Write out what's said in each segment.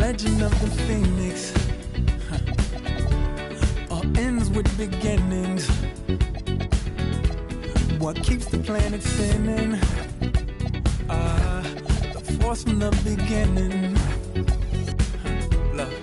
legend of the phoenix all ends with beginnings. What keeps the planet spinning? The force from the beginning. Love.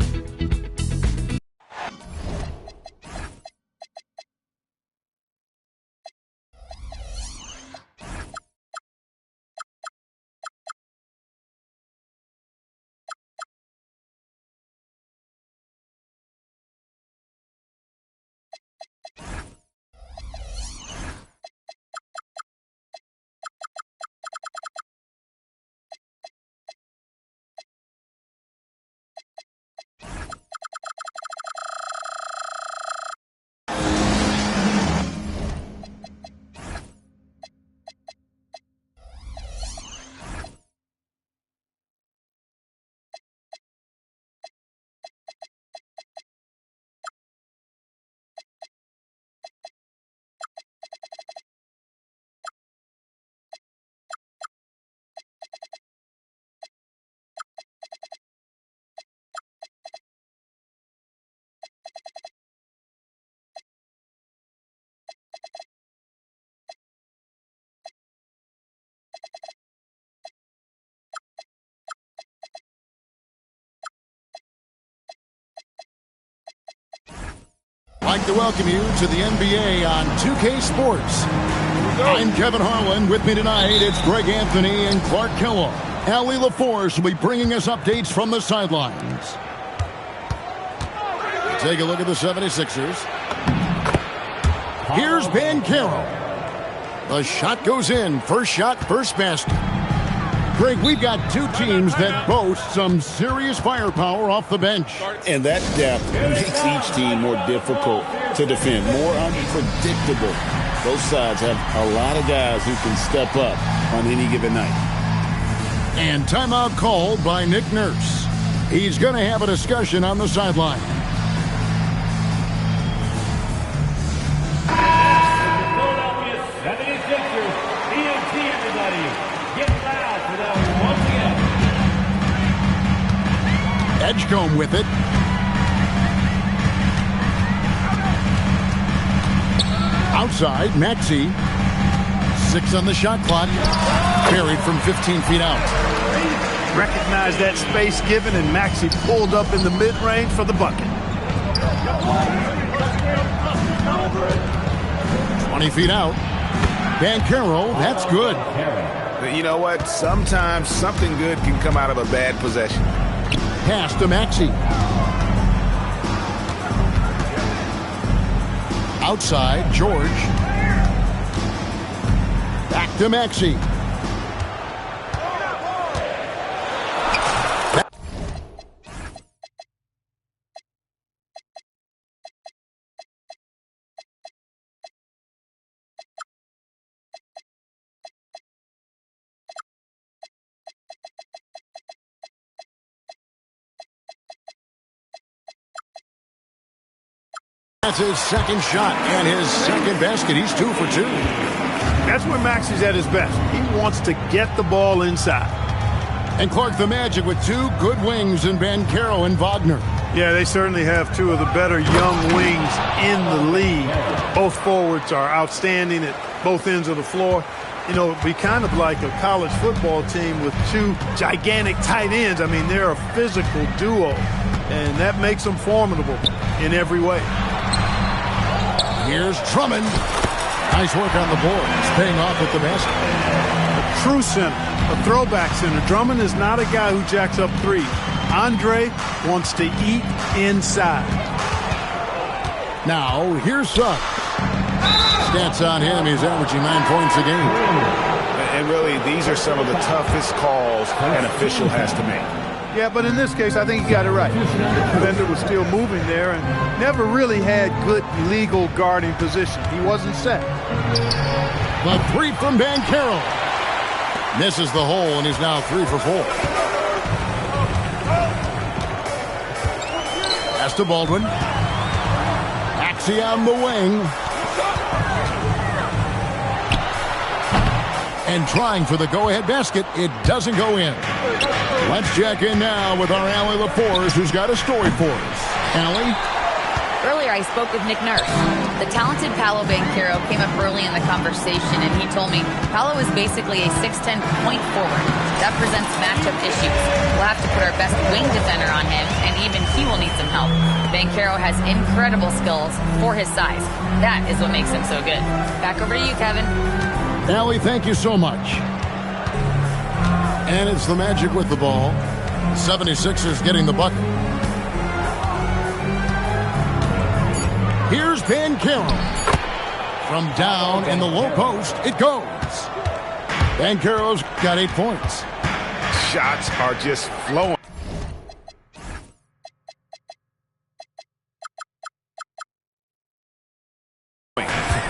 I'd like to welcome you to the NBA on 2K Sports. I'm Kevin Harlan. With me tonight, it's Greg Anthony and Clark Kellogg. Allie LaForce will be bringing us updates from the sidelines. Take a look at the 76ers. Here's Banchero. The shot goes in. First shot, first basket. Greg, we've got two teams that boast some serious firepower off the bench. And that depth makes each team more difficult to defend, more unpredictable. Both sides have a lot of guys who can step up on any given night. And timeout called by Nick Nurse. He's going to have a discussion on the sideline. Edgecombe with it. Outside, Maxey. 6 on the shot clock. Carried from 15 feet out. Recognized that space given, and Maxey pulled up in the mid-range for the bucket. 20 feet out. Banchero, that's good. You know what? Sometimes something good can come out of a bad possession. Pass to Maxey. Outside, George. Back to Maxey. That's his second shot and his second basket. He's 2 for 2. That's where Maxey's at his best. He wants to get the ball inside. And Clark, the Magic with 2 good wings in Banchero and Wagner. Yeah, they certainly have 2 of the better young wings in the league. Both forwards are outstanding at both ends of the floor. You know, it'd be kind of like a college football team with 2 gigantic tight ends. I mean, they're a physical duo, and that makes them formidable in every way. Here's Drummond. Nice work on the boards, paying off at the basket. A true center, a throwback center. Drummond is not a guy who jacks up threes. Andre wants to eat inside. Now, here's Suggs. Stats on him, he's averaging 9 points a game. And really, these are some of the toughest calls an official has to make. Yeah, but in this case, I think he got it right. The defender was still moving there and never really had good legal guarding position. He wasn't set. The 3 from Banchero. Misses the hole, and he's now 3 for 4. Pass to Baldwin. Maxey on the wing. And trying for the go-ahead basket, it doesn't go in. Let's check in now with our Allie LaForce, who's got a story for us. Allie? Earlier, I spoke with Nick Nurse. The talented Paolo Banchero came up early in the conversation, and he told me Paolo is basically a 6'10" point forward. That presents matchup issues. We'll have to put our best wing defender on him, and even he will need some help. Banchero has incredible skills for his size. That is what makes him so good. Back over to you, Kevin. Allie, thank you so much. And it's the Magic with the ball. 76ers getting the bucket. Here's Banchero. From down in the low post, it goes. Banchero's got 8 points. Shots are just flowing.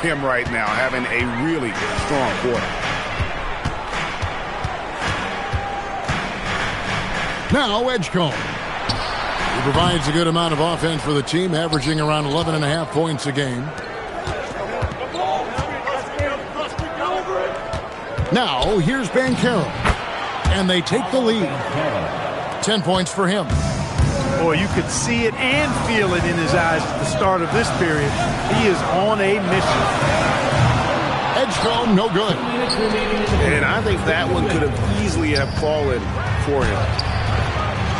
Him right now having a really strong quarter. Now Edgecombe. He provides a good amount of offense for the team, averaging around 11.5 points a game. Now here's Banchero. And they take the lead. 10 points for him. Boy, you could see it and feel it in his eyes at the start of this period. He is on a mission. Edgecombe, no good. And I think that one could have easily have fallen for him.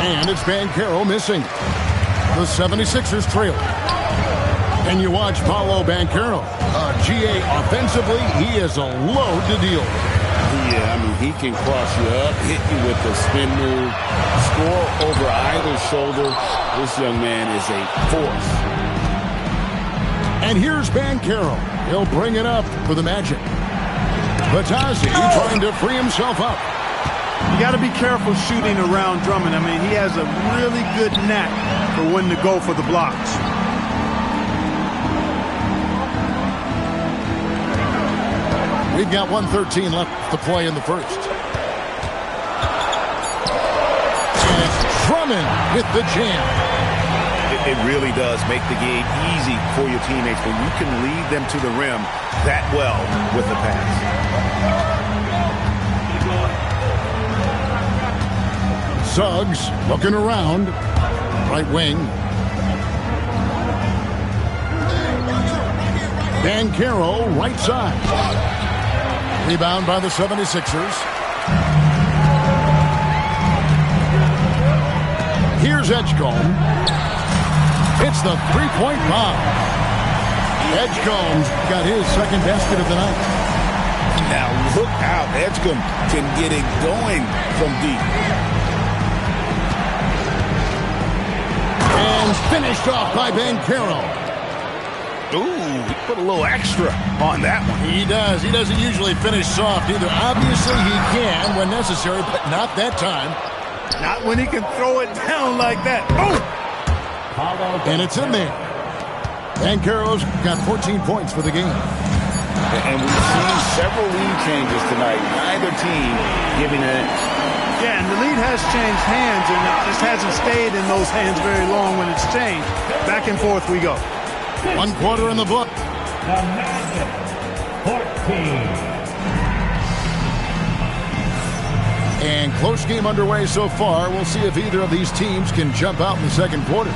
And it's Banchero missing. The 76ers trail. And you watch Paolo Banchero. GA offensively, he is a load to deal with. Yeah, I mean, he can cross you up, hit you with a spin move, score over either shoulder. This young man is a force. And here's Banchero. He'll bring it up for the Magic. Batazzi trying to free himself up. You got to be careful shooting around Drummond. I mean, he has a really good knack for when to go for the blocks. We've got 1:13 left to play in the first. And it's Drummond with the jam. It really does make the game easy for your teammates when you can lead them to the rim that well with the pass. Suggs looking around. Right wing. Banchero right side. Rebound by the 76ers. Here's Edgecombe. It's the three-point bomb. Edgecombe's got his second basket of the night. Now look out. Edgecombe can get it going from deep. And finished off by Banchero. Ooh, he put a little extra on that one. He does. He doesn't usually finish soft either. Obviously, he can when necessary, but not that time. Not when he can throw it down like that. Oh! And it's in there. Banchero's got 14 points for the game. And we've seen several lead changes tonight. Neither team giving it. Yeah, and the lead has changed hands, and it just hasn't stayed in those hands very long when it's changed. Back and forth we go. 1 quarter in the book. The Magic, 14. And close game underway so far. We'll see if either of these teams can jump out in the second quarter.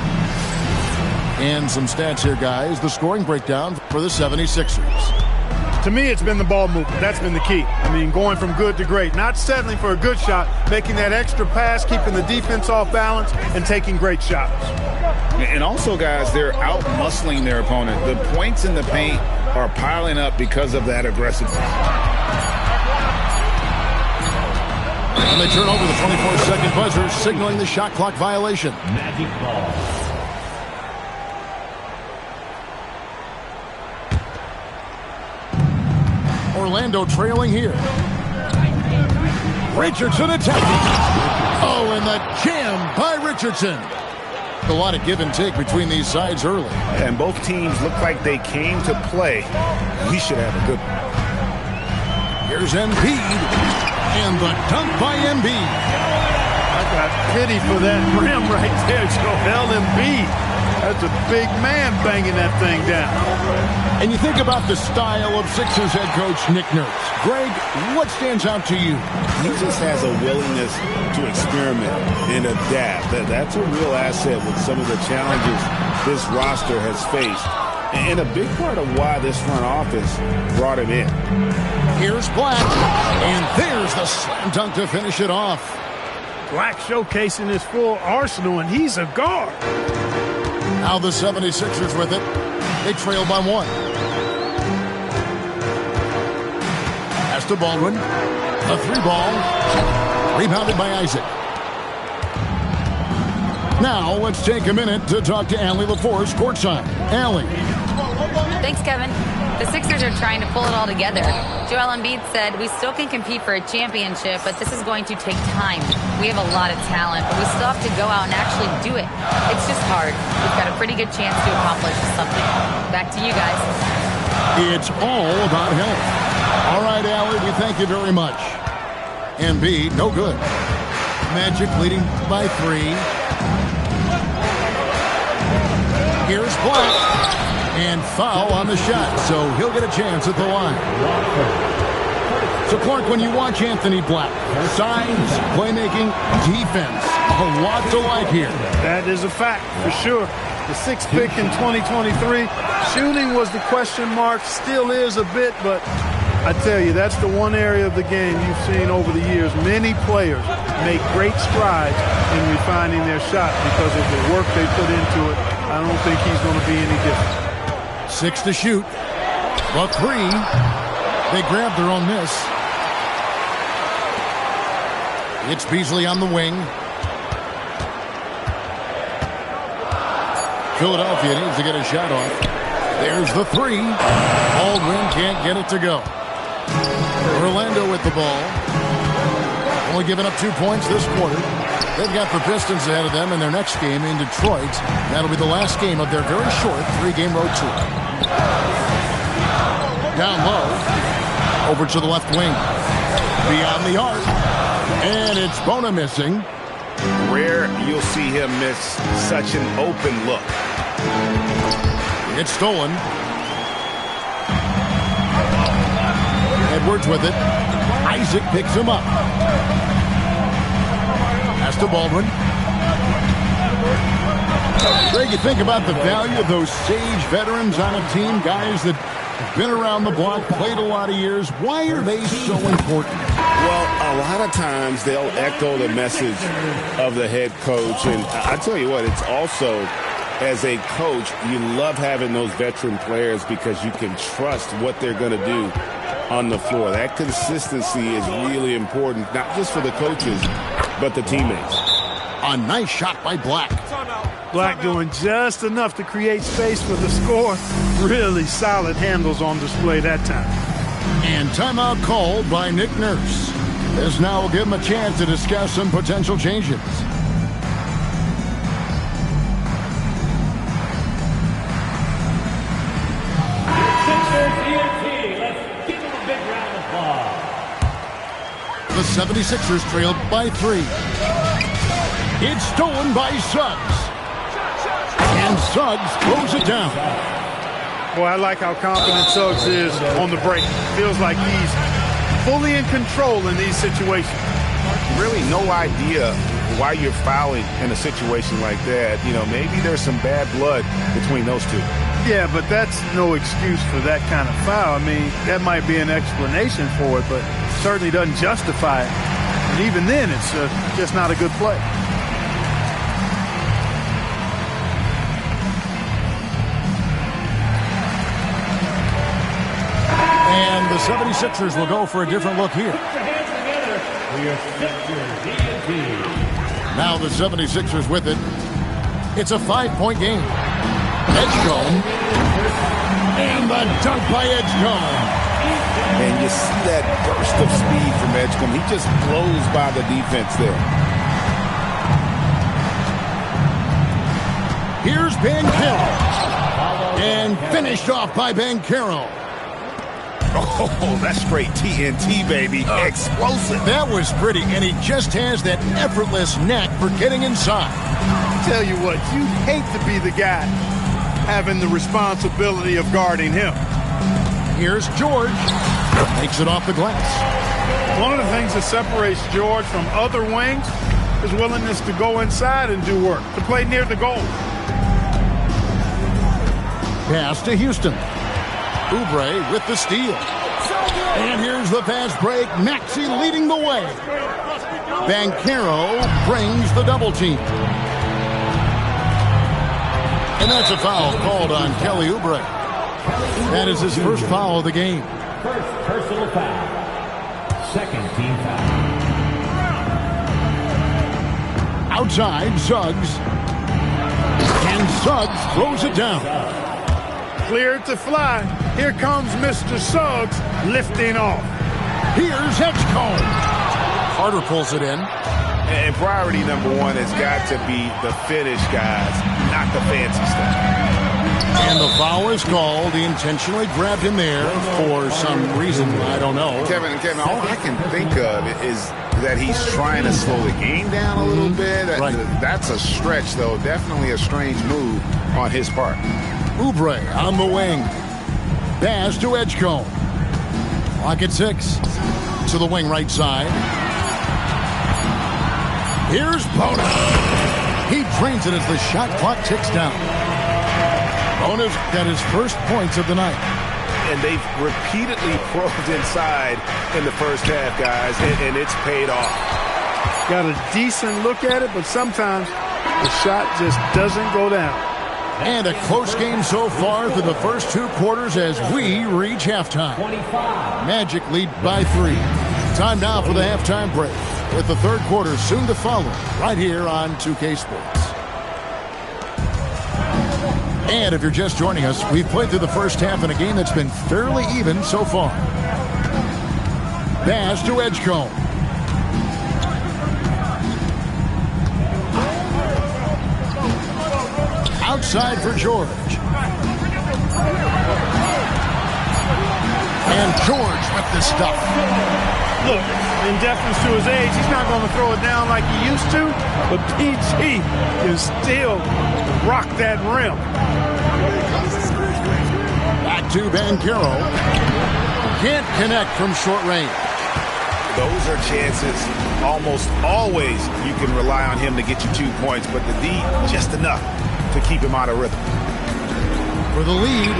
And some stats here, guys. The scoring breakdown for the 76ers. To me, it's been the ball movement. That's been the key. I mean, going from good to great. Not settling for a good shot, making that extra pass, keeping the defense off balance, and taking great shots. And also, guys, they're out-muscling their opponent. The points in the paint are piling up because of that aggressiveness. And they turn over the 24-second buzzer, signaling the shot clock violation. Magic ball. Orlando trailing here. Richardson attacking. Oh, and the jam by Richardson. A lot of give and take between these sides early. And both teams look like they came to play. We should have a good one. Here's Embiid. And the dunk by Embiid. I got pity for that rim right there, Joel Embiid. That's a big man banging that thing down. And you think about the style of Sixers head coach Nick Nurse. Greg, what stands out to you? He just has a willingness to experiment and adapt. That's a real asset with some of the challenges this roster has faced. And a big part of why this front office brought him in. Here's Black, and there's the slam dunk to finish it off. Black showcasing his full arsenal, and he's a guard. Now the 76ers with it. They trail by 1. Pass to Baldwin. A 3-ball. Rebounded by Isaac. Now let's take a minute to talk to Allie LaForce courtside. Allie. Thanks, Kevin. The Sixers are trying to pull it all together. Joel Embiid said, we still can compete for a championship, but this is going to take time. We have a lot of talent, but we still have to go out and actually do it. It's just hard. We've got a pretty good chance to accomplish something. Back to you guys. It's all about health. All right, Allie, we thank you very much. Embiid, no good. Magic leading by 3. Here's Black. And foul on the shot, so he'll get a chance at the line. So, Clark, when you watch Anthony Black, size, playmaking, defense, a lot to like here. That is a fact, for sure. The 6th pick in 2023. Shooting was the question mark, still is a bit, but I tell you, that's the one area of the game you've seen over the years. Many players make great strides in refining their shot because of the work they put into it. I don't think he's going to be any different. 6 to shoot. But 3. They grab their own miss. It's Beasley on the wing. Philadelphia needs to get a shot off. There's the 3. Baldwin can't get it to go. Orlando with the ball. Only giving up 2 points this quarter. They've got the Pistons ahead of them in their next game in Detroit. That'll be the last game of their very short 3-game road tour. Down low. Over to the left wing. Beyond the arc. And it's Bona missing. Rare you'll see him miss such an open look. It's stolen. Edwards with it. Isaac picks him up. Pass to Baldwin. Greg, you think about the value of those sage veterans on a team, guys that have been around the block, played a lot of years. Why are they so important? Well, a lot of times they'll echo the message of the head coach. And I tell you what, it's also, as a coach, you love having those veteran players because you can trust what they're going to do on the floor. That consistency is really important, not just for the coaches, but the teammates. A nice shot by Black. Black doing just enough to create space for the score. Really solid handles on display that time. And timeout called by Nick Nurse. This now will give him a chance to discuss some potential changes. The 76ers trailed by 3. It's stolen by Suggs. And Suggs throws it down. Boy, I like how confident Suggs is on the break. Feels like he's fully in control in these situations. Really no idea why you're fouling in a situation like that. You know, maybe there's some bad blood between those two. Yeah, but that's no excuse for that kind of foul. I mean, that might be an explanation for it, but certainly doesn't justify it. And even then, it's just not a good play. And the 76ers will go for a different look here. Now the 76ers with it. It's a 5-point game. Edgecombe. And the dunk by Edgecombe. And you see that burst of speed from Edgecombe. He just blows by the defense there. Here's Banchero. And finished off by Banchero. Oh, that's straight TNT, baby. Explosive. That was pretty, and he just has that effortless knack for getting inside. Tell you what, you'd hate to be the guy having the responsibility of guarding him. Here's George. Takes it off the glass. One of the things that separates George from other wings is willingness to go inside and do work, to play near the goal. Pass to Houston. Oubre with the steal. And here's the fast break. Maxey leading the way. Banchero brings the double team. And that's a foul called on Kelly Oubre. That is his first foul of the game. First personal foul. Second team foul. Outside, Suggs. And Suggs throws it down. Cleared to fly. Here comes Mr. Suggs lifting off. Here's Edgecombe. Carter pulls it in. And priority number one has got to be the finish, guys, not the fancy stuff. And the foul is called. He intentionally grabbed him there for some reason. I don't know. Kevin, all I can think of is that he's trying to slow the game down a little bit. Right. That's a stretch, though. Definitely a strange move on his part. Oubre on the wing. Pass to Edgecombe. Clock at 6. To the wing right side. Here's Bonus. He drains it as the shot clock ticks down. Bonus got his first points of the night. And they've repeatedly probed inside in the first half, guys, and it's paid off. Got a decent look at it, but sometimes the shot just doesn't go down. And a close game so far through the first 2 quarters as we reach halftime. Magic lead by 3. Time now for the halftime break, with the third quarter soon to follow right here on 2K Sports. And if you're just joining us, we've played through the first half in a game that's been fairly even so far. Pass to Edgecombe. Outside for George. And George with the stuff. Look, in deference to his age, he's not going to throw it down like he used to, but PG can still rock that rim. Back to Banchero. Can't connect from short range. Those are chances almost always you can rely on him to get you 2 points, but the D, just enough to keep him out of rhythm. For the lead.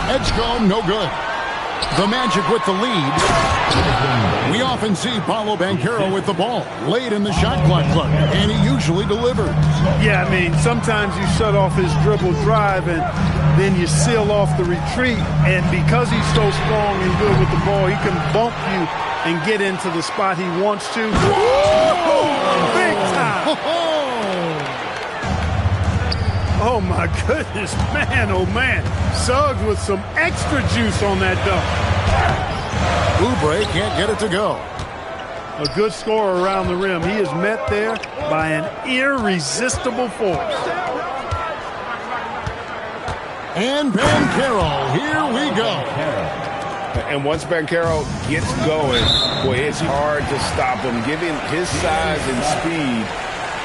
Edgecombe, no good. The Magic with the lead. We often see Paolo Banchero with the ball late in the shot clock, and he usually delivers. Yeah, I mean, sometimes you shut off his dribble drive and then you seal off the retreat, and because he's so strong and good with the ball, he can bump you and get into the spot he wants to. Whoa! Big time! Oh, my goodness, man, oh, man. Suggs with some extra juice on that dunk. Oubre can't get it to go. A good scorer around the rim. He is met there by an irresistible force. And Banchero, here we go. And once Banchero gets going, boy, it's hard to stop him. Given his size and speed,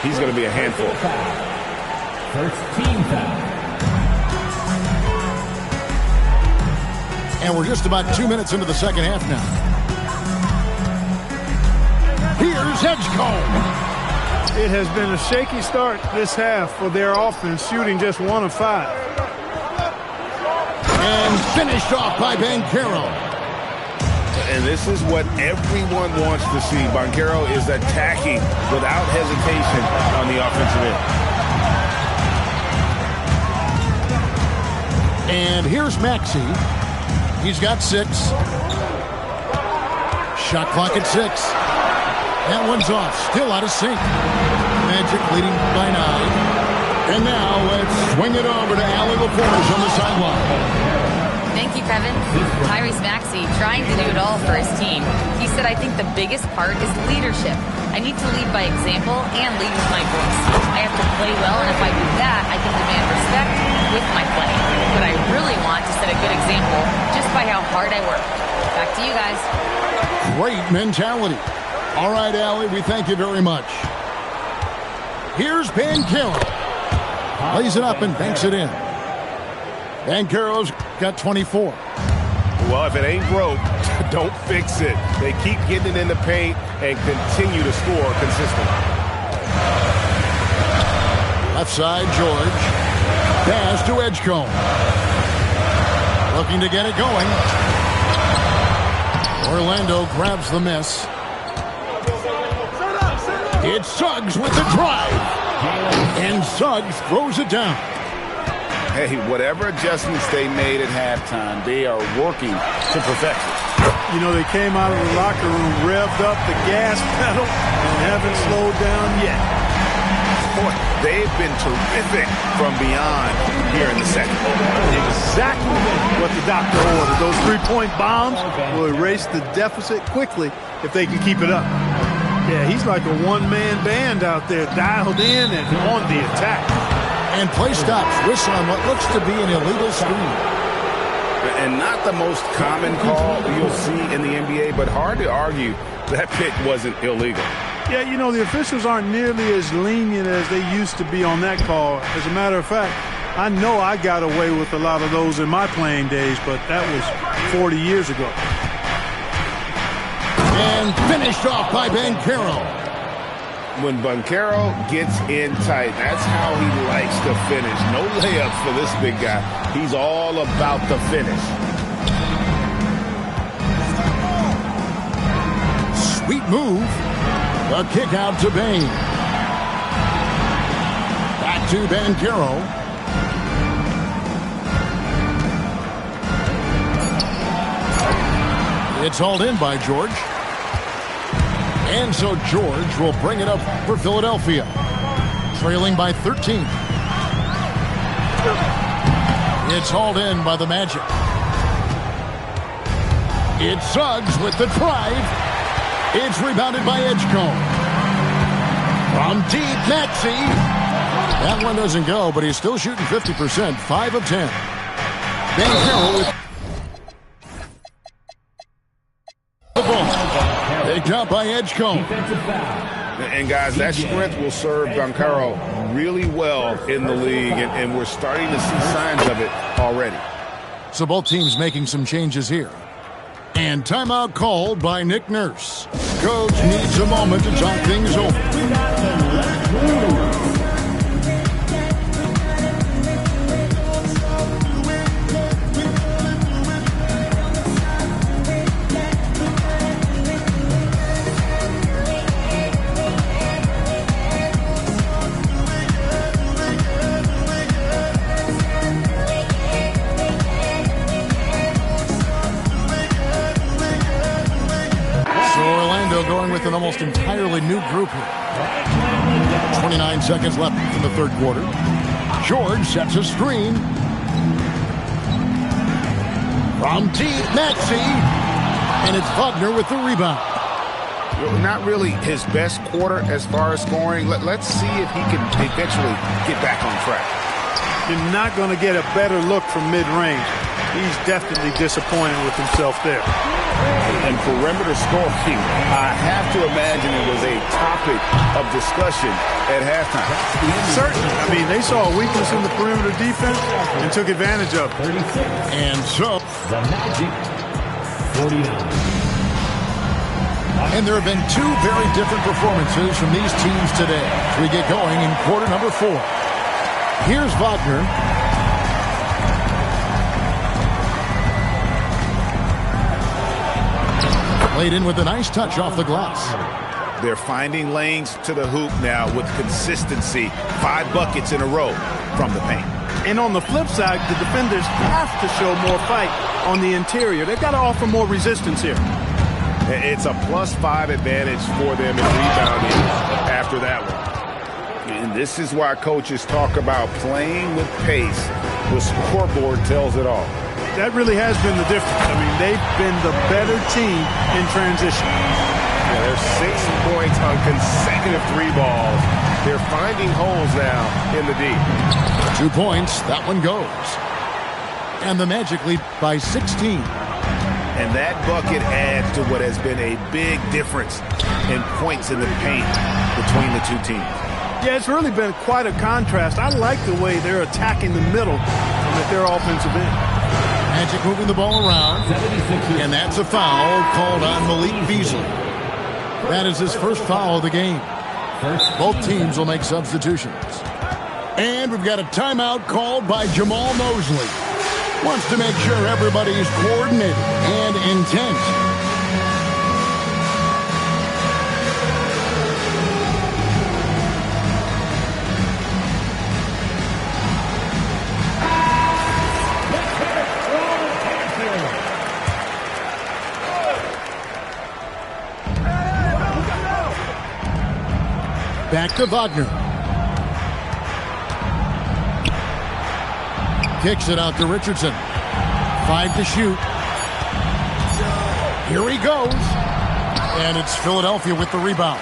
he's going to be a handful. First team foul. And we're just about 2 minutes into the second half now. Here's Edgecombe. It has been a shaky start this half for their offense, shooting just 1 of 5. And finished off by Banchero. And this is what everyone wants to see. Banchero is attacking without hesitation on the offensive end. And here's Maxey. He's got 6. Shot clock at 6. That one's off. Still out of sync. Magic leading by 9. And now let's swing it over to Allie LaForge on the sideline. Thank you, Kevin. Tyrese Maxey trying to do it all for his team. He said, I think the biggest part is leadership. I need to lead by example and lead with my voice. I have to play well, and if I do that, I can demand respect with my play. But I really want to set a good example just by how hard I worked. Back to you guys. Great mentality. All right, Allie, we thank you very much. Here's Banchero. Lays it up and banks it in. Banchero's got 24. Well, if it ain't broke, don't fix it. They keep getting it in the paint and continue to score consistently. Left side, George. Pass to Edgecombe. Looking to get it going. Orlando grabs the miss. It's Suggs with the drive. And Suggs throws it down. Hey, whatever adjustments they made at halftime, they are working to perfection. You know, they came out of the locker room, revved up the gas pedal, and haven't slowed down yet. Boy, they've been terrific from beyond here in the second. Exactly what the doctor ordered. Those three-point bombs will erase the deficit quickly if they can keep it up. Yeah, he's like a one-man band out there, dialed in and on the attack. And play stops. Whistle on what looks to be an illegal screen. And not the most common call you'll see in the NBA, but hard to argue that pick wasn't illegal. Yeah, you know, the officials aren't nearly as lenient as they used to be on that call. As a matter of fact, I know I got away with a lot of those in my playing days, but that was 40 years ago. And finished off by Banchero. When Banchero gets in tight, that's how he likes to finish. No layups for this big guy. He's all about the finish. Sweet move. A kick out to Bain. Back to Banchero. It's hauled in by George. And so George will bring it up for Philadelphia. Trailing by 13. It's hauled in by the Magic. It's Suggs with the drive. It's rebounded by Edgecombe. From deep, Maxey. That one doesn't go, but he's still shooting 50%. 5 of 10. Banchero with the ball. Picked up by Edgecombe. And, guys, that strength will serve Banchero really well in the league, and we're starting to see signs of it already. So both teams making some changes here. And timeout called by Nick Nurse. Coach needs a moment to talk things over. Going with an almost entirely new group here. 29 seconds left in the third quarter. George sets a screen. From deep, Maxey. And it's Wagner with the rebound. Not really his best quarter as far as scoring. Let's see if he can eventually get back on track. You're not going to get a better look from mid-range. He's definitely disappointed with himself there. And perimeter scoring, I have to imagine it was a topic of discussion at halftime. Certainly. I mean, they saw a weakness in the perimeter defense and took advantage of it. And so The Magic, 49. And there have been two very different performances from these teams today as we get going in quarter number 4. Here's Wagner. Laid in with a nice touch off the glass. They're finding lanes to the hoop now with consistency. 5 buckets in a row from the paint. And on the flip side, the defenders have to show more fight on the interior. They've got to offer more resistance here. It's a +5 advantage for them in rebounding after that one. And this is why coaches talk about playing with pace. The scoreboard tells it all. That really has been the difference. I mean, they've been the better team in transition. Yeah, there's 6 points on consecutive 3 balls. They're finding holes now in the D. 2 points. That one goes. And the Magic lead by 16. And that bucket adds to what has been a big difference in points in the paint between the two teams. Yeah, it's really been quite a contrast. I like the way they're attacking the middle at their offensive end. Magic moving the ball around. And that's a foul called on Malik Beasley. That is his first foul of the game. Both teams will make substitutions. And we've got a timeout called by Jamal Mosley. Wants to make sure everybody's coordinated and intent. Back to Wagner. Kicks it out to Richardson. 5 to shoot. Here he goes. And it's Philadelphia with the rebound.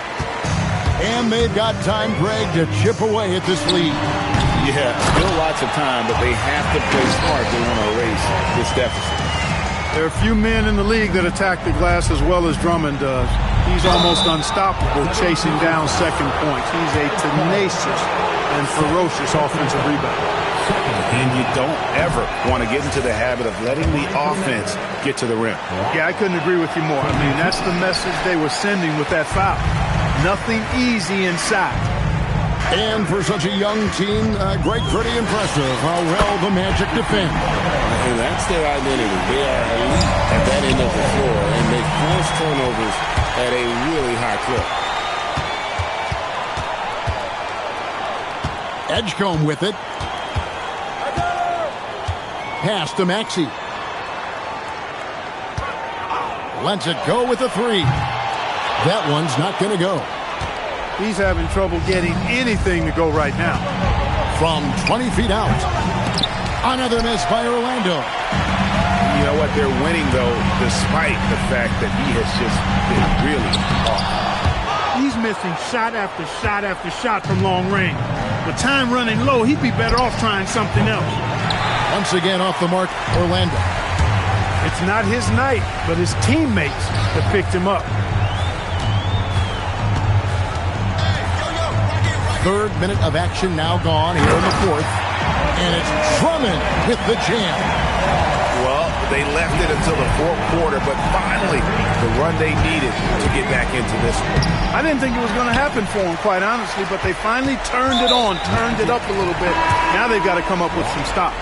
And they've got time, Greg, to chip away at this lead. Yeah, still lots of time, but they have to play smart. They want to erase this deficit. There are a few men in the league that attack the glass as well as Drummond does. He's almost unstoppable chasing down second points. He's a tenacious and ferocious offensive rebounder. And you don't ever want to get into the habit of letting the offense get to the rim. Yeah, I couldn't agree with you more. I mean, that's the message they were sending with that foul. Nothing easy inside. And for such a young team, Greg, pretty impressive how well the Magic defend. And that's their identity. They are elite at that end of the floor, and they force turnovers at a really high clip. Edgecombe with it. Pass to Maxey. Lets it go with a three. That one's not going to go. He's having trouble getting anything to go right now. From 20 feet out. Another miss by Orlando. You know what? They're winning, though, despite the fact that he has just been really off. He's missing shot after shot after shot from long range. With time running low, he'd be better off trying something else. Once again off the mark, Orlando. It's not his night, but his teammates have picked him up. Third minute of action now gone here in the fourth. And it's Drummond with the jam. Well, they left it until the fourth quarter, but finally the run they needed to get back into this one. I didn't think it was going to happen for them, quite honestly, but they finally turned it on, turned it up a little bit. Now they've got to come up with some stops.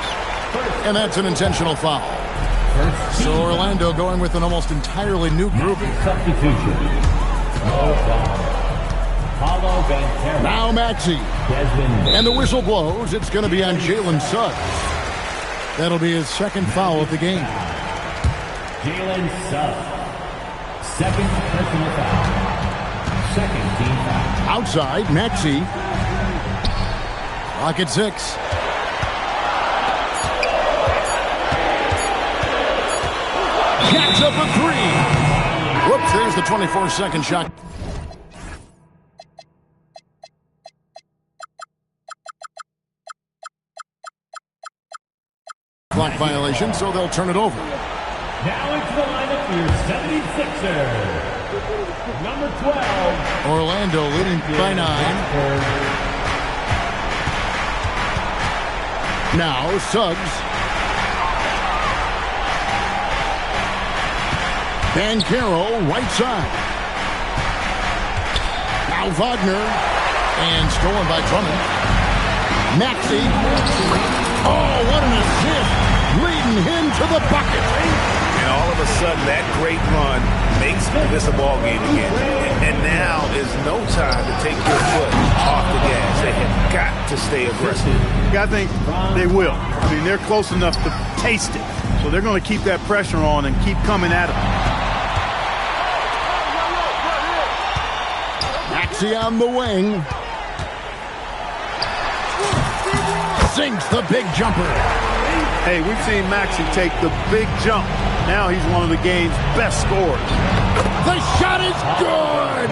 And that's an intentional foul. So Orlando going with an almost entirely new group. Substitution. Now Maxey. And the whistle blows. It's going to be on Jalen Suggs. That'll be his second foul of the game. Jalen Suggs. Second personal foul. Second team foul. Outside, Maxey. Clock at 6. Jacks up a three. Whoops, there's the 24-second shot. Clock violation, so they'll turn it over. Now into the lineup for your 76ers. Number 12. Orlando leading by 9. Now Suggs. Banchero, right side. Now Wagner. And stolen by Drummond. Maxey. Oh, what an assist. Leading him to the bucket. And all of a sudden, that great run makes this a ball game again. And now is no time to take your foot off the gas. They have got to stay aggressive. I think they will. I mean, they're close enough to taste it. So they're going to keep that pressure on and keep coming at it. Maxey on the wing. Sinks the big jumper. Hey, we've seen Maxey take the big jump. Now he's one of the game's best scorers. The shot is good.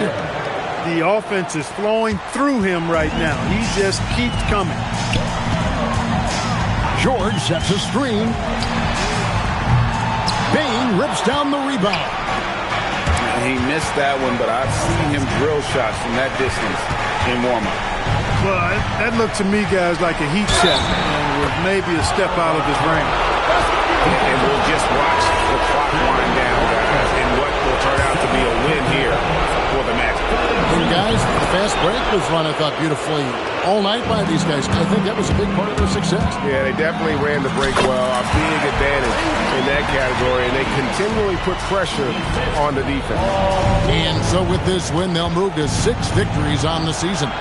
The offense is flowing through him right now. He just keeps coming. George sets a screen. Bain rips down the rebound. He missed that one, but I've seen him drill shots from that distance in warm-up. Well, that looked to me, guys, like a heat check, with maybe a step out of his range. And we'll just watch the clock wind down, guys, in what will turn out to be a win here for the Magic. And guys, the fast break was run, I thought, beautifully all night by these guys. I think that was a big part of their success. Yeah, they definitely ran the break well. A big advantage in that category, and they continually put pressure on the defense. And so with this win, they'll move to 6 victories on the season.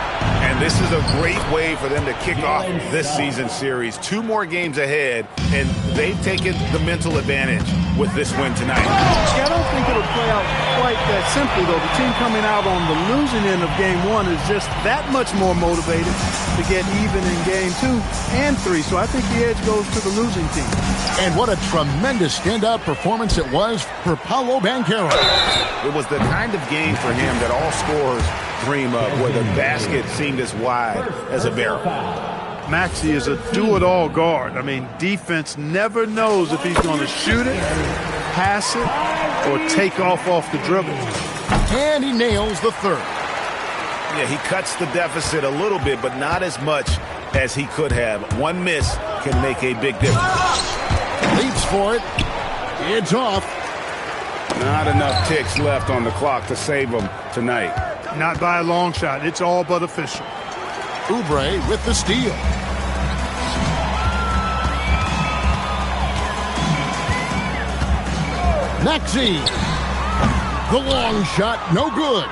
And this is a great way for them to kick off this season series. 2 more games ahead, and they've taken the mental advantage with this win tonight. Yeah, I don't think it'll play out quite that simply, though. The team coming out on the losing end of Game 1 is just that much more motivated to get even in Game 2 and 3. So I think the edge goes to the losing team. And what a tremendous standout performance it was for Paolo Banchero. It was the kind of game for him that all scorers dream of, where the basket seemed as wide as a barrel. Maxey is a do-it-all guard. I mean, defense never knows if he's going to shoot it, pass it, or take off the dribble. And he nails the third. Yeah, he cuts the deficit a little bit, but not as much as he could have. One miss can make a big difference. Leaps for it. It's off. Not enough ticks left on the clock to save him tonight. Not by a long shot. It's all but official. Oubre with the steal. Maxey. The long shot, no good.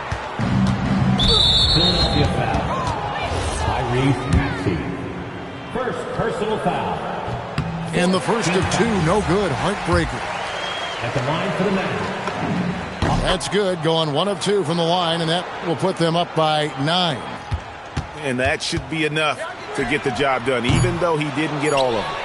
Philadelphia foul. Tyrese Maxey. First personal foul. And the first of 2, no good. Heartbreaker. At the line for the Magic. That's good. Going 1 of 2 from the line, and that will put them up by 9. And that should be enough to get the job done, even though he didn't get all of it.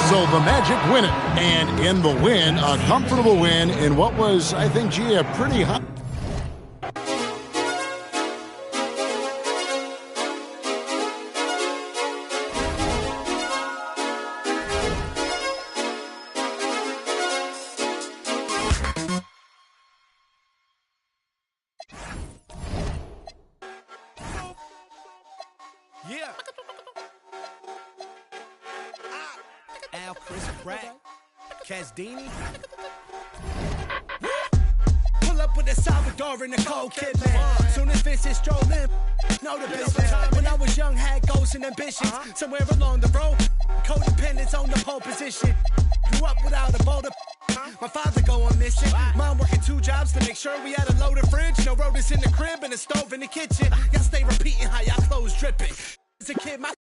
So the Magic win it. And in the win, a comfortable win in what was, I think, a pretty hot. Al, Chris Pratt, Casdini. Pull up with a Salvador and a cold kid, man. Soon as Vince is strolling, know the business. When I was young, had goals and ambitions. Somewhere along the road, codependence on the pole position. Grew up without a boulder. My father go on mission. Mom working 2 jobs to make sure we had a loaded fridge. No rotors in the crib and a stove in the kitchen. Y'all stay repeating how y'all clothes dripping. As a kid, my